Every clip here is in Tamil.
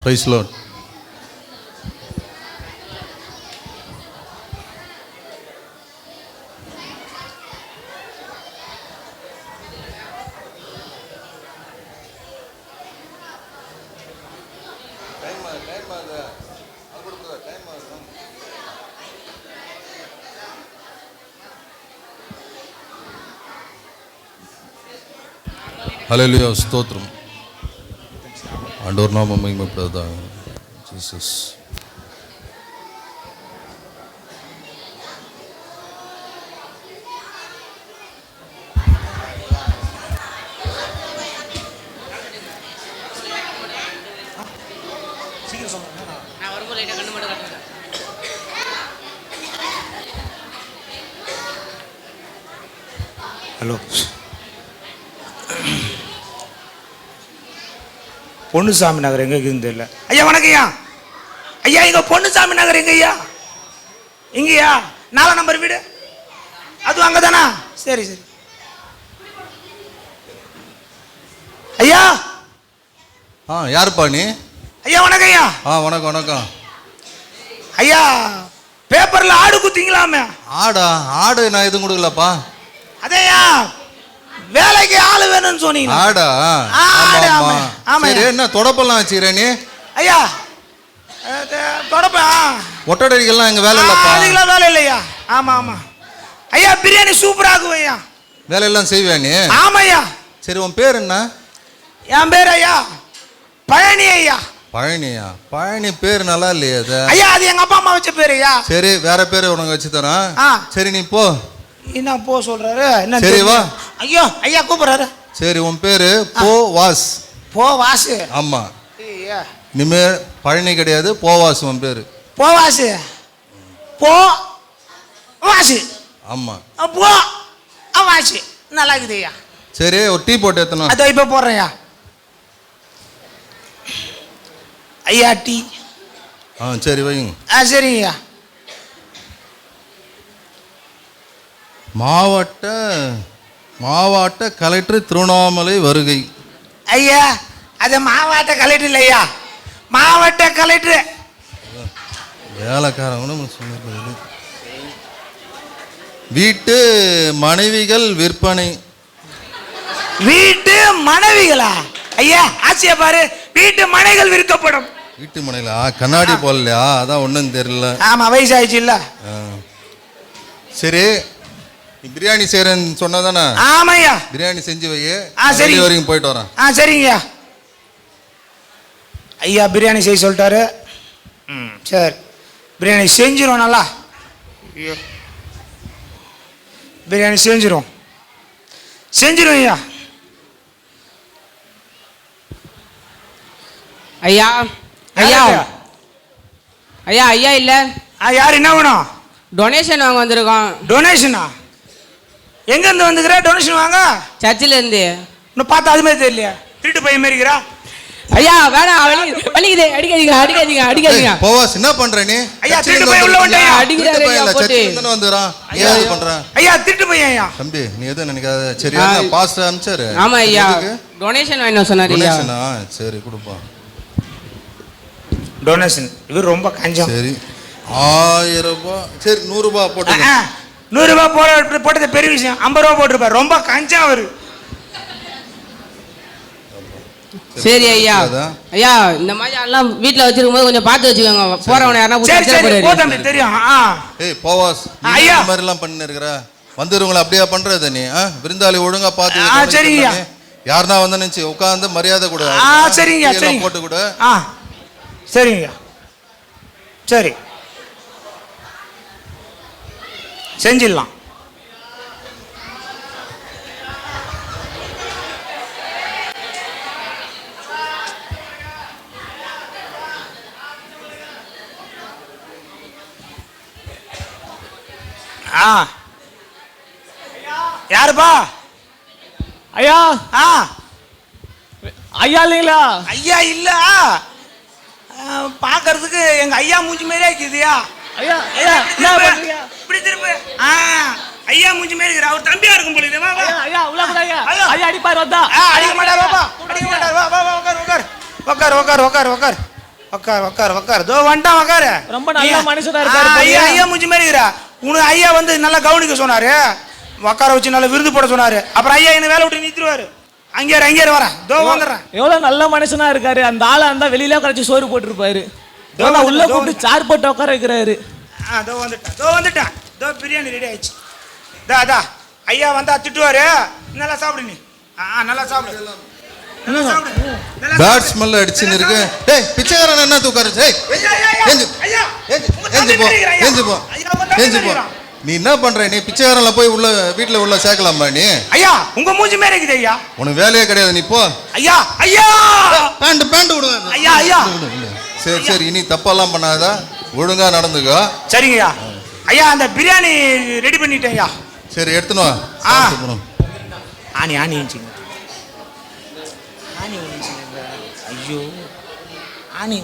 Price Lord. ஹல்லேலூயா, ஸ்தோத்திரம். ஆண்டவர் நாமம் மகிமைப்படுவதாக. ஜீசஸ். ஹலோ, பொன்னுசாமி நகர் எங்க இருக்குன்னு தெரியல. ஐயா வணக்கம் ஐயா. ஐயா இங்க பொன்னுசாமி நகர் எங்க ஐயா? இங்கயா 4 நம்பர் வீடு? அதுவும் அங்கதானா? சரி சரி. ஐயா. யாருப்பா நீ? ஐயா வணக்கம் ஐயா. வணக்கம் வணக்கம். ஐயா பேப்பர்ல ஆடு குத்திங்களாமே. ஆடா? ஆடு நான் எதுவும் கொடுக்கலப்பா. அதையா வேலைக்கு ஆளு வேணும்னு சொன்னீங்க. ஆடா? ஆமா. சரி, என்ன தொடப்பெல்லாம் வச்சுக்கிற நீ? ஐயா தொடப்ப ஒட்டடிக்கலாம் எங்க வேலை இல்லப்பா. அதுக்கெல்லாம் வேலை இல்லையா? ஆமா ஆமா. ஐயா பிரியாணி சூப்பரா ஆகும் ஐயா. வேலையெல்லாம் செய்வியா நீ? ஆமா ஐயா. சரி, உன் பேர் என்ன? என் பேர் ஐயா பழனி ஐயா. பழனியா? பழனி பேர் நல்லா இல்லையா அது? ஐயா அது எங்க அப்பா அம்மா வச்ச பேர் ஐயா. சரி, வேற பேரு உனக்கு வச்சு தரேன். சரி, நீ போ. என்ன போ சொல்றாரு? என்ன? சரி வா. ஐயோ ஐயா கூப்பிடுறாரு. சரி, உன் பேரு போவாஸ். போவாஸ்? ஆமா. இனிமே பழனி கிடையாது, போவாஸ் உன் பேரு. போவாஸ். போவாஸ். ஆமா. போ வாசி. நல்லா இருக்குது ஐயா. சரி, ஒரு டீ போட்டு ஏத்தணும். அதோ இப்ப போடுறேன் ஐயா. ஐயா டீ. சரி வைங்க. சரிங்க ஐயா. மாவட்ட கலெக்டர் திருவண்ணாமலை வருகை. ஐயா அது மாவட்ட கலெக்டர் இல்லையா, மாவட்ட கலெக்டர். வேலைக்காரங்களும் வீட்டு மனைவிகள் விற்பனை. வீட்டு மனைவிகளா? ஐயா ஆச்சரிய பாரு, வீட்டு மனைகள் விற்கப்படும். வீட்டு மனைகளா? கண்ணாடி போடலையா? அதான் ஒன்றும் தெரியல. ஆமா, வயசாயிடுச்சு இல்ல. சரி, நீ பிரியாணி செய்யறேன்னு சொன்னதானே? ஆமாய்யா. பிரியாணி செஞ்சு வை. சரி வரைக்கும் போயிட்டு வரேன். சரிங்க ஐயா. பிரியாணி செய்ய சொல்லிட்டாரு. சரி, பிரியாணி செஞ்சிரும். நல்லா பிரியாணி செஞ்சிரும் ஐயா. ஐயா ஐயா ஐயா ஐயா இல்ல. யார்? என்ன வேணும்? டொனேஷன் வாங்க வந்திருக்கோம். டொனேஷனா? எங்க இருந்து வந்துக்கிற? டொனேஷன் வாங்க. சர்ச்சில் இருந்து. இன்னும் பார்த்தா அது மாதிரி தெரியலையா? திருட்டு பையன் மாதிரி இருக்கிறா. ஐயா வேணாம், வலிக்குது. அடிக்காதீங்க. போவாஸ், என்ன பண்ற நீ? ஐயா திருட்டு பையன் உள்ள வந்துட்டான். அடிக்கிறாரு ஐயா போட்டு. வந்துறான். ஏன் பண்ற? ஐயா திருட்டு பையன் ஐயா. தம்பி நீ எதுவும் நினைக்காத. சரி, என்ன பாஸ்டர் அனுப்பிச்சாரு? ஆமா ஐயா, டொனேஷன் வேணும் சொன்னாரு ஐயா. டொனேஷனா? சரி கொடுப்பா. டொனேஷன் இவர் ரொம்ப கஞ்சம். சரி, 1000 ரூபாய். சரி, 100 ரூபாய் போட்டு. 100 ரூபாய் போட்டது பெரிய விஷயம். 50 ரூபாய் போட்டிருப்பாரு. ரொம்ப கஞ்சம் அவரு. சரி ஐயா. ஐயா இந்த மாதிரி எல்லாம் வீட்டுல வச்சிருக்கும் போது கொஞ்சம் பார்த்து வச்சுக்கோங்க. போறவன யாரா தெரியும். ஏய் போவாஸ், ஐயா இந்த மாதிரி எல்லாம் பண்ணி இருக்கிற வந்துருவங்கள அப்படியே பண்றது நீ? விருந்தாளி ஒழுங்கா பார்த்து. சரிங்க. யாருன்னா வந்து நினைச்சு உட்காந்து மரியாதை கொடு. சரிங்க சரி போட்டு கொடு. சரிங்க சரி செஞ்சிடலாம். யாருப்பா? ஐயா. ஐயா இல்லைங்களா? ஐயா இல்ல. பாக்குறதுக்கு எங்க ஐயா மூஞ்சி மாதிரியே இருக்குதுயா. ஐயா ஐயா இப்படி திரும்ப. ஐயா மூஞ்சி மாதிரி இருக்கிற அவர் தம்பியா இருக்கும் போல. ஐயா உள்ள கூட ஐயா. ஐயா அடிப்பார் வந்தா. அடிக்க மாட்டார். வாப்பா, அடிக்க மாட்டார். வா வா உட்கார் உட்கார் உட்கார் உட்கார் உட்கார் உட்கார் உக்கார் உக்கார் உக்கார் தோ வந்துட்டான் உக்காரு. ரொம்ப நல்ல மனுஷனா இருக்காரு ஐயா ஐயா மூஞ்சி மாதிரி இருக்கிறா. உனக்கு ஐயா வந்து நல்லா கவனிக்க சொன்னாரு, உக்கார வச்சு நல்லா விருது போட சொன்னாரு. அப்புறம் ஐயா என்ன வேலை விட்டு நிறுத்திடுவாரு. அங்கே வரேன், தோ வந்துடுறேன். எவ்வளவு நல்ல மனுஷனா இருக்காரு. அந்த ஆளா இருந்தா வெளியில கரைச்சி சோறு போட்டுருப்பாரு. உள்ள கூப்பிட்டு சார் போட்டு உட்கார வைக்கிறாரு. தோ வந்துட்டேன் தோ பிரியாணி ரெடி ஆயிடுச்சு. தா ஐயா வந்தா திட்டுவாரு. நல்லா சாப்பிடு நீ. நல்லா சாப்பிடு. பேட் ஸ்மெல் அடிச்சுன்னு இருக்கு. ஏய் பிச்சைக்காரன் என்ன தூக்காரு? ஏய் ஏஞ்சு போ. நீ என்ன பண்ற? நீ பிச்சைக்காரன்ல போய் உள்ள வீட்டுல உள்ள சேர்க்கலாமா நீ? ஐயா உங்க மூஞ்சி மேல இருக்குது ஐயா. உனக்கு வேலையே கிடையாது, நீ போ. ஐயா ஐயா பேண்ட் விடு. ஐயா சரி இனி தப்பெல்லாம் பண்ணாதா, ஒழுங்கா நடந்துக்கோ. சரிங்கய்யா. ஐயா அந்த பிரியாணி ரெடி பண்ணிட்டேன் ஐயா. சரி எடுத்துனோ. ஆனி வச்சுங்க. ஐயோ ஆனி.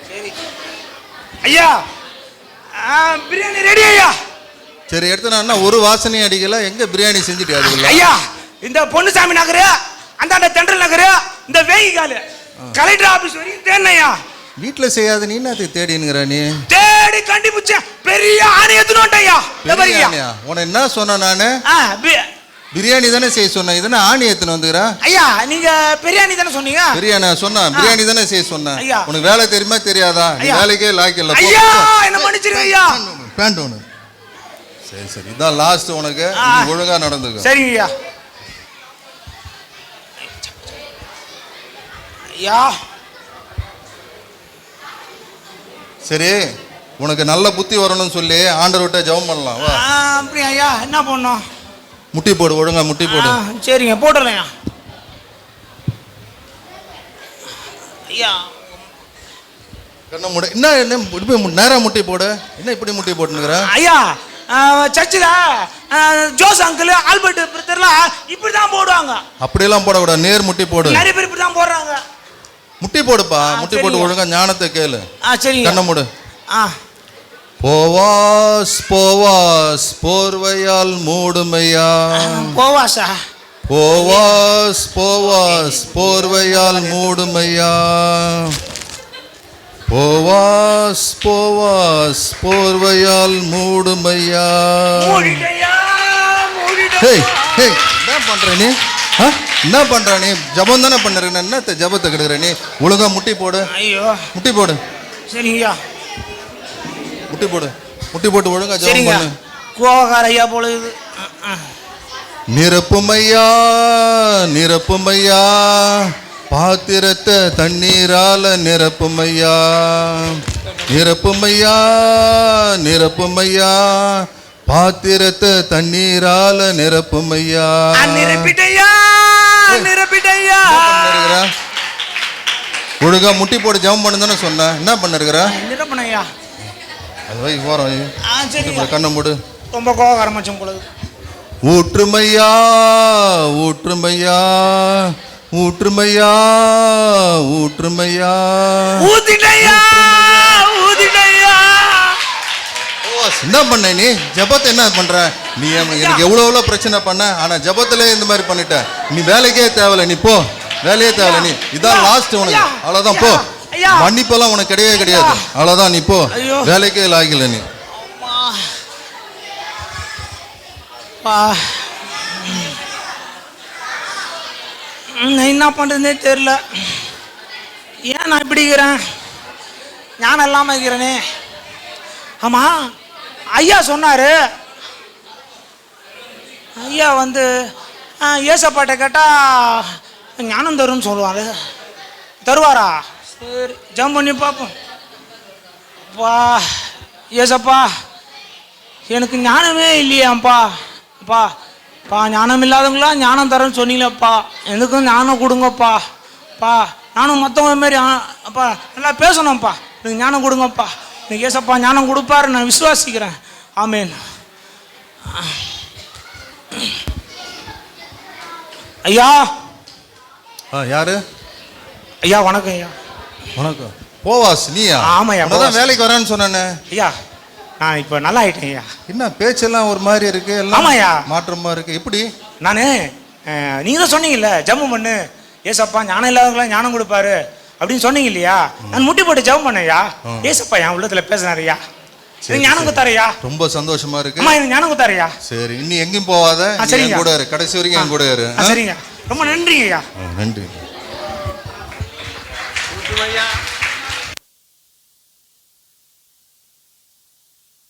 சரி ஐயா பிரியாணி ரெடி ஐயா. சரி எடுத்துனா ஒரு வாசனையும் அடிக்கல. எங்க பிரியாணி செஞ்சுட்டு அதுக்குள்ள? ஐயா இந்த பொன்னுசாமி நகரு, அந்த தென்றல் நகரு, இந்த வேகிகாலு கலெக்டர் ஆபீஸ் வரைக்கும் தேடினையா. வீட்டுல செய்யாத நீ என்ன தேடினுங்கிற? நீ தேடி கண்டுபிடிச்ச பெரிய ஆணி எடுத்துனோட்டயா. உன என்ன சொன்ன? நானு பிரியாணி தானே செய்ய சொன்னேன். இதனா ஆணி எடுத்துன்னு வந்துக்கிறா? ஐயா நீங்க பிரியாணி தானே சொன்னீங்க. பிரியாணி சொன்னா பிரியாணி தானே செய்ய சொன்னேன். உனக்கு வேலை தெரியுமா தெரியாதா? நீ வேலைக்கே லாய்க்கல. ஐயா என்ன மன்னிச்சிருங்க ஐயா. பேண்ட் ஒண்ணு. சரி இதான் லாஸ்ட் உனக்கு. ஒழுங்கா நடந்துக்க. சரிங்க ஐயா. ஐயா சரி உனக்கு நல்ல புத்தி வரணும்னு சொல்லி ஆண்டவர்கிட்ட ஜெபம் பண்ணலாம். வா. அப்படியா ஐயா? என்ன பண்ணணும்? முட்டி போடு, ஒழுங்கா முட்டி போடு. சரிங்க போட்டுறேன் ஐயா. கண்ண மூடு. என்ன நேரா முட்டி போடு. என்ன இப்படி முட்டி போட்டுனுக்குற? ஐயா சர்ச்சில் ஜோஸ் அங்கிள் ஆல்பர்ட் பிரதர்லாம் இப்படி தான் போடுவாங்க. அப்படியெல்லாம் போடக்கூடாது, நேர் முட்டி போடு. நிறைய பேர் இப்படி தான் போடுறாங்க. முட்டி போடுப்பா, முட்டி போட்டு ஒழுங்கா ஞானத்தை கேளு. சரிங்க. கண்ண மூடு. போவாஸ் போவாஸ் போர்வையால் மூடுமையா. போவாஸா? போவாஸ் போவாஸ் போர்வையால் மூடுமையா. போவாஸ் போவாஸ் போர்வையால் மூடுமையா. என்ன பண்ற நீ? என்ன பண்ற நீ? ஜபம் தானே பண்ணுற. என்ன ஜபத்தை கெடுக்கிற நீ? ஒழுங்கா முட்டி போடு. ஐயோ முட்டி போடு. சரிங்கய்யா. முட்டி போடு. முட்டி போட்டு ஒழுங்கா ஜபம் பண்ணு. கோவக்கார ஐயா போல இது. நிரப்புமையா நிரப்புமையா, பாத்திரத்தை தண்ணீரால நிரப்புமையா. நிரப்புமையா நிரப்புமையா, பாத்திரத்தை தண்ணீரால நிரப்புமையா. நிரப்பிட்டையா நிரப்பிட்டையா. ஒழுங்கா முட்டி போட்டு ஜெபம் பண்ணு தானே சொன்னேன். என்ன பண்ணிருக்கிற? நிரப்பணையா. அது வை போறோம். கண்ணை மூடு. ரொம்ப கோவக்கார மச்சம் போல. ஊற்றுமையா ஊற்றுமையா ஊற்றுமையா ஊற்றுமையா. ஊத்திட்டையா ஊத்திட்டையா. என்ன பண்ண நீ? ஜபத்தை என்ன பண்ற நீ? எனக்கு எவ்வளவு பிரச்சனை பண்ண, ஆனா ஜபத்திலே இந்த மாதிரி பண்ணிட்ட. நீ வேலைக்கே தேவையில்ல, நீ போ. வேலையே தேவையில்ல நீ. இதான் லாஸ்ட் உனக்கு. அவ்வளவுதான் போ. மன்னிப்பெல்லாம் உனக்கு கிடையவே கிடையாது. அவ்வளவுதான், நீ போ. வேலைக்கே லாகில நீ. என்ன பண்றதுன்னே தெரியல. ஏன் நான் இப்படி இருக்கிறேன்? ஞானம் இல்லாம இருக்கிறேனே. ஆமா ஐயா சொன்னாரு. ஐயா வந்து ஏசப்பாட்ட கேட்டா ஞானம் தரும்னு சொல்லுவாரு. தருவாரா? சரி ஜம்ப் பண்ணி பார்ப்போம். அப்பா ஏசப்பா எனக்கு ஞானமே இல்லையாப்பா. அப்பா பா ஞானம் இல்லாதவங்களா ஞானம் தரேன்னு சொன்னீங்களப்பா. எனக்கும் ஞானம் கொடுங்கப்பா. பா நானும் மற்றவங்க மாரி அப்பா நல்லா பேசணும்ப்பா. எனக்கு ஞானம் கொடுங்கப்பா. எனக்கு ஏசப்பா ஞானம் கொடுப்பாரு, நான் விசுவாசிக்கிறேன். ஆமேன். ஐயா. யாரு? ஐயா வணக்கம். ஐயா வணக்கம். போவாஸ் நீயா? ஆமாய்யா. அதான் வேலைக்கு வரேன்னு சொன்னேன்னு. ஐயா நான் இப்போ நல்லா ஆயிட்டேன். ஐயா என்ன பேச்செல்லாம் ஒரு மாதிரி இருக்கு, எல்லாம் ஆமாய்யா மாற்றமா இருக்கு. எப்படி? நான் நீங்கள் தான் சொன்னீங்கல்ல ஜம்மு பண்ணு, ஏசப்பா ஞானம் இல்லாதவங்களாம் ஞானம் கொடுப்பாரு அப்படின்னு சொன்னீங்க இல்லையா, நான் முட்டி போட்டு ஜெபம் பண்ணையா, ஏசப்பா என் உள்ளத்துல பேசினாருயா, எனக்கு ஞானம் கொடுத்தாருயா. ரொம்ப சந்தோஷமா இருக்கு. அம்மா எனக்கு ஞானம் கொடுத்தாருயா. சரி, இன்னும் எங்கேயும் போவாத, என் கூட இரு, கடைசி வரைக்கும் என் கூட இரு. சரிங்க, ரொம்ப நன்றிங்கய்யா. நன்றி.